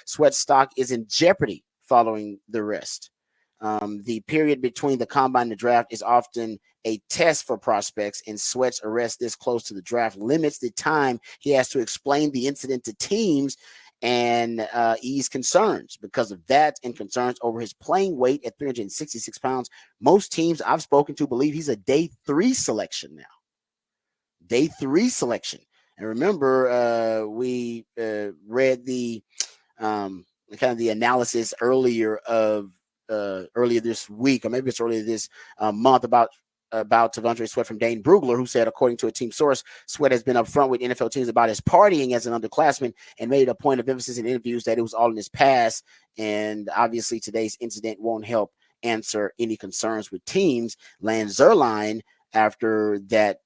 Sweat's stock is in jeopardy following the arrest. The period between the combine and the draft is often a test for prospects, and Sweat's arrest this close to the draft limits the time he has to explain the incident to teams and ease concerns. Because of that and concerns over his playing weight at 366 pounds, most teams I've spoken to believe he's a day 3 selection now. Day 3 selection. And remember, we read the kind of the analysis earlier this week, or maybe it's earlier this month, about T'Vondre Sweat from Dane Brugler, who said, according to a team source, Sweat has been upfront with NFL teams about his partying as an underclassman and made a point of emphasis in interviews that it was all in his past. And obviously today's incident won't help answer any concerns with teams. Lance Zierlein, after that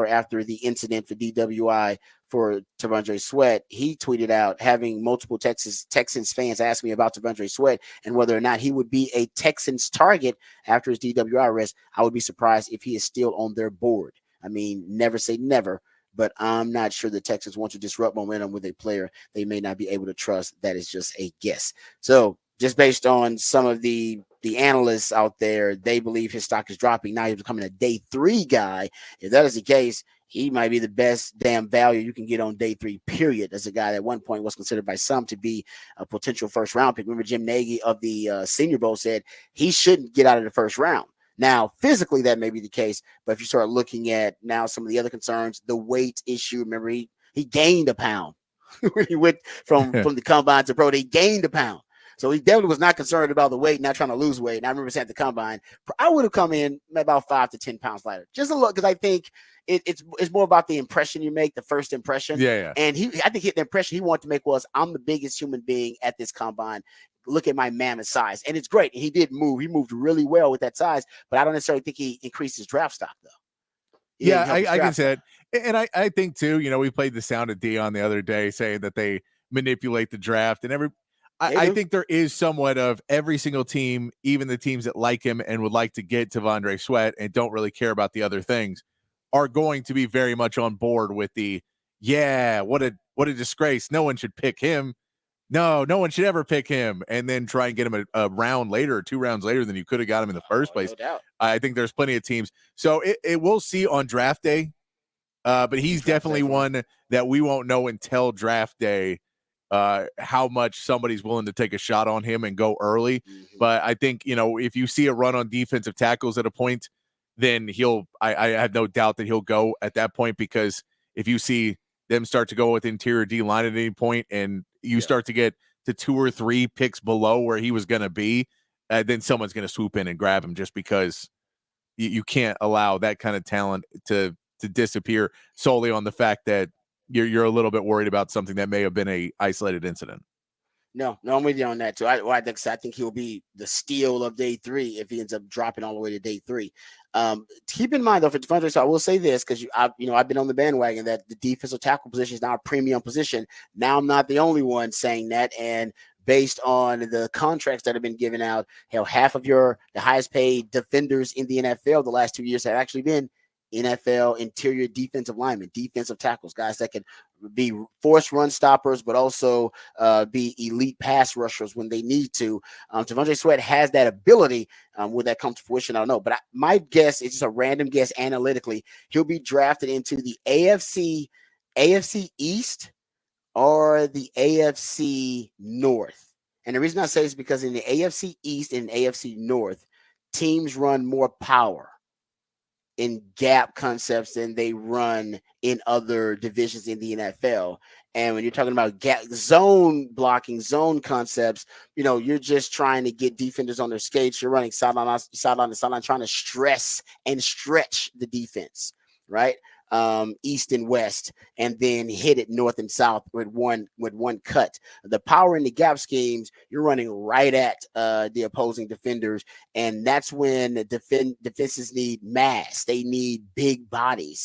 after the incident for DWI for T'Vondre Sweat, he tweeted out, having multiple Texans fans ask me about T'Vondre Sweat and whether or not he would be a Texans target after his DWI arrest. I would be surprised if he is still on their board. I mean, never say never, but I'm not sure the Texans want to disrupt momentum with a player they may not be able to trust. That is just a guess. So just based on some of the analysts out there, they believe his stock is dropping. Now he's becoming a day 3 guy. If that is the case, he might be the best damn value you can get on day 3, period. As a guy that at one point was considered by some to be a potential first round pick. Remember, Jim Nagy of the Senior Bowl said he shouldn't get out of the first round. Now, physically, that may be the case, but if you start looking at now some of the other concerns, the weight issue, remember, he gained a pound when he went from the combine to pro. He gained a pound. So he definitely was not concerned about the weight, not trying to lose weight. And I remember saying at the combine, I would have come in about 5 to 10 pounds lighter. Just a look, because I think it's more about the impression you make, the first impression. Yeah. And I think the impression he wanted to make was, I'm the biggest human being at this combine. Look at my mammoth size. And it's great. And he did move. He moved really well with that size, but I don't necessarily think he increased his draft stock, though. I can say it. And I think, too, we played the sound of Dion the other day saying that they manipulate the draft, and I think there is somewhat of every single team, even the teams that like him and would like to get T'Vondre Sweat and don't really care about the other things, are going to be very much on board with what a disgrace. No one should pick him. No one should ever pick him, and then try and get him a round later or 2 rounds later than you could have got him in the first place. No doubt. I think there's plenty of teams. So it we'll see on draft day, but he's definitely one that we won't know until draft day how much somebody's willing to take a shot on him and go early. Mm-hmm. But I think, if you see a run on defensive tackles at a point, then I have no doubt that he'll go at that point, because if you see them start to go with interior D line at any point and you start to get to 2 or 3 picks below where he was going to be, then someone's going to swoop in and grab him, just because you can't allow that kind of talent to disappear solely on the fact that you're a little bit worried about something that may have been a isolated incident. No, I'm with you on that too. I think he'll be the steal of day 3 if he ends up dropping all the way to day 3. Keep in mind though, for T'Vondre, so I will say this, because I've been on the bandwagon that the defensive tackle position is now a premium position. Now I'm not the only one saying that, and based on the contracts that have been given out, half of the highest paid defenders in the NFL the last 2 years have actually been NFL interior defensive linemen, defensive tackles, guys that can be force run stoppers, but also be elite pass rushers when they need to. T'Vondre Sweat has that ability. Will that come to fruition? I don't know. But my guess is just a random guess analytically. He'll be drafted into the AFC East or the AFC North. And the reason I say is because in the AFC East and AFC North, teams run more power in gap concepts than they run in other divisions in the NFL. And when you're talking about zone blocking, zone concepts, you're just trying to get defenders on their skates. You're running sideline to sideline, trying to stress and stretch the defense, right? East and west, and then hit it north and south with one cut. The power in the gap schemes, you're running right at the opposing defenders, and that's when defenses need mass. They need big bodies.